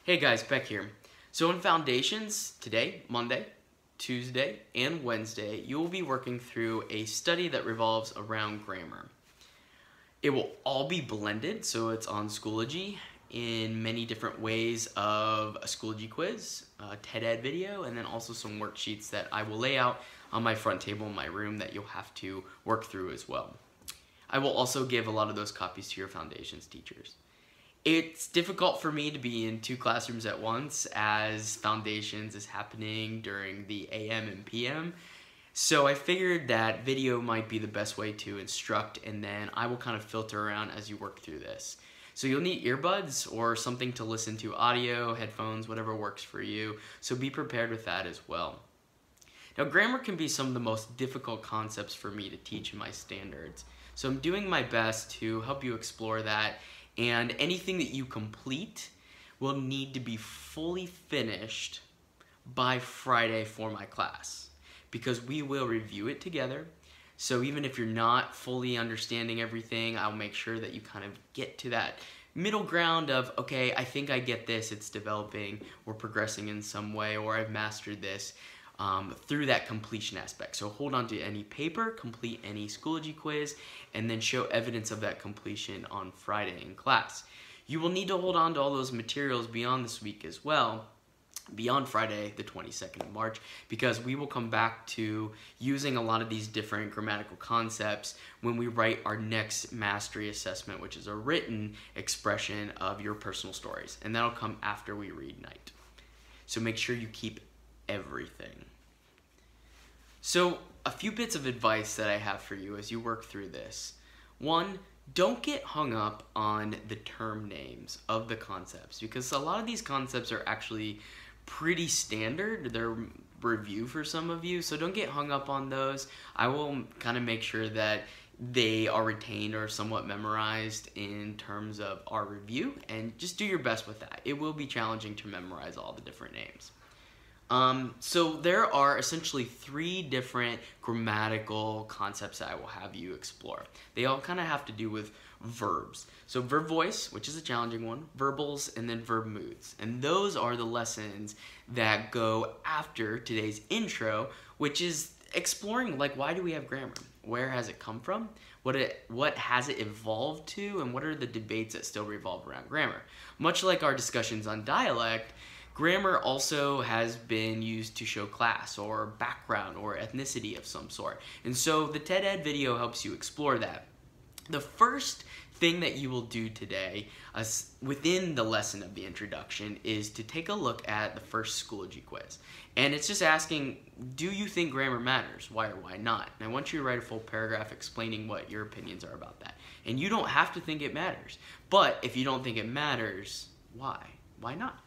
Hey guys, Beck here. So in Foundations, today, Monday, Tuesday, and Wednesday, you will be working through a study that revolves around grammar. It will all be blended, so it's on Schoology in many different ways of a Schoology quiz, a TED Ed video, and then also some worksheets that I will lay out on my front table in my room that you'll have to work through as well. I will also give a lot of those copies to your Foundations teachers. It's difficult for me to be in two classrooms at once as Foundations is happening during the AM and PM. So I figured that video might be the best way to instruct, and then I will kind of filter around as you work through this. So you'll need earbuds or something to listen to, audio, headphones, whatever works for you. So be prepared with that as well. Now, grammar can be some of the most difficult concepts for me to teach in my standards. So I'm doing my best to help you explore that. And anything that you complete will need to be fully finished by Friday for my class, because we will review it together. So even if you're not fully understanding everything, I'll make sure that you kind of get to that middle ground of, okay, I think I get this, it's developing, we're progressing in some way, or I've mastered this. Through that completion aspect. So hold on to any paper, complete any Schoology quiz, and then show evidence of that completion on Friday in class. You will need to hold on to all those materials beyond this week as well, beyond Friday the 22nd of March, because we will come back to using a lot of these different grammatical concepts when we write our next mastery assessment, which is a written expression of your personal stories, and that'll come after we read night. So make sure you keep everything. So a few bits of advice that I have for you as you work through this. One, don't get hung up on the term names of the concepts, because a lot of these concepts are actually pretty standard. They're review for some of you, so don't get hung up on those. I will kind of make sure that they are retained or somewhat memorized in terms of our review, and just do your best with that. It will be challenging to memorize all the different names. So there are essentially three different grammatical concepts that I will have you explore. They all kind of have to do with verbs. So verb voice, which is a challenging one, verbals, and then verb moods. And those are the lessons that go after today's intro, which is exploring, like, why do we have grammar? Where has it come from? What has it evolved to? And what are the debates that still revolve around grammar? Much like our discussions on dialect, grammar also has been used to show class or background or ethnicity of some sort. And so the TED Ed video helps you explore that. The first thing that you will do today within the lesson of the introduction is to take a look at the first Schoology quiz. And it's just asking, do you think grammar matters? Why or why not? And I want you to write a full paragraph explaining what your opinions are about that. And you don't have to think it matters. But if you don't think it matters, why? Why not?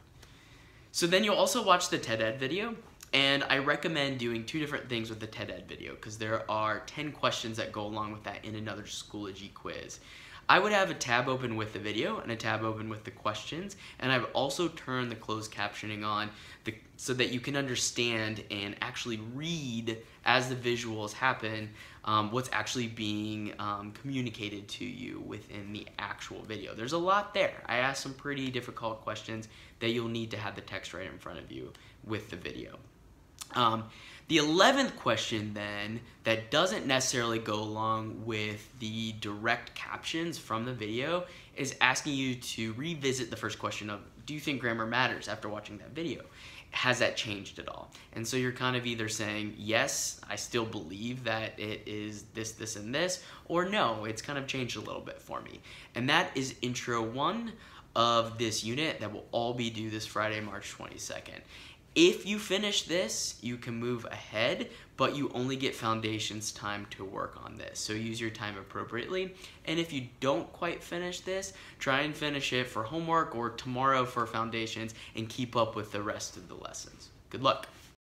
So then you'll also watch the TED Ed video, and I recommend doing two different things with the TED Ed video, because there are 10 questions that go along with that in another Schoology quiz. I would have a tab open with the video and a tab open with the questions, and I've also turned the closed captioning on so that you can understand and actually read as the visuals happen what's actually being communicated to you within the actual video. There's a lot there. I asked some pretty difficult questions that you'll need to have the text right in front of you with the video. The 11th question then, that doesn't necessarily go along with the direct captions from the video, is asking you to revisit the first question of, do you think grammar matters after watching that video? Has that changed at all? And so you're kind of either saying, yes, I still believe that it is this, this, and this, or no, it's kind of changed a little bit for me. And that is intro 1 of this unit that will all be due this Friday, March 22nd. If you finish this, you can move ahead, but you only get Foundations time to work on this. So use your time appropriately. And if you don't quite finish this, try and finish it for homework or tomorrow for Foundations and keep up with the rest of the lessons. Good luck.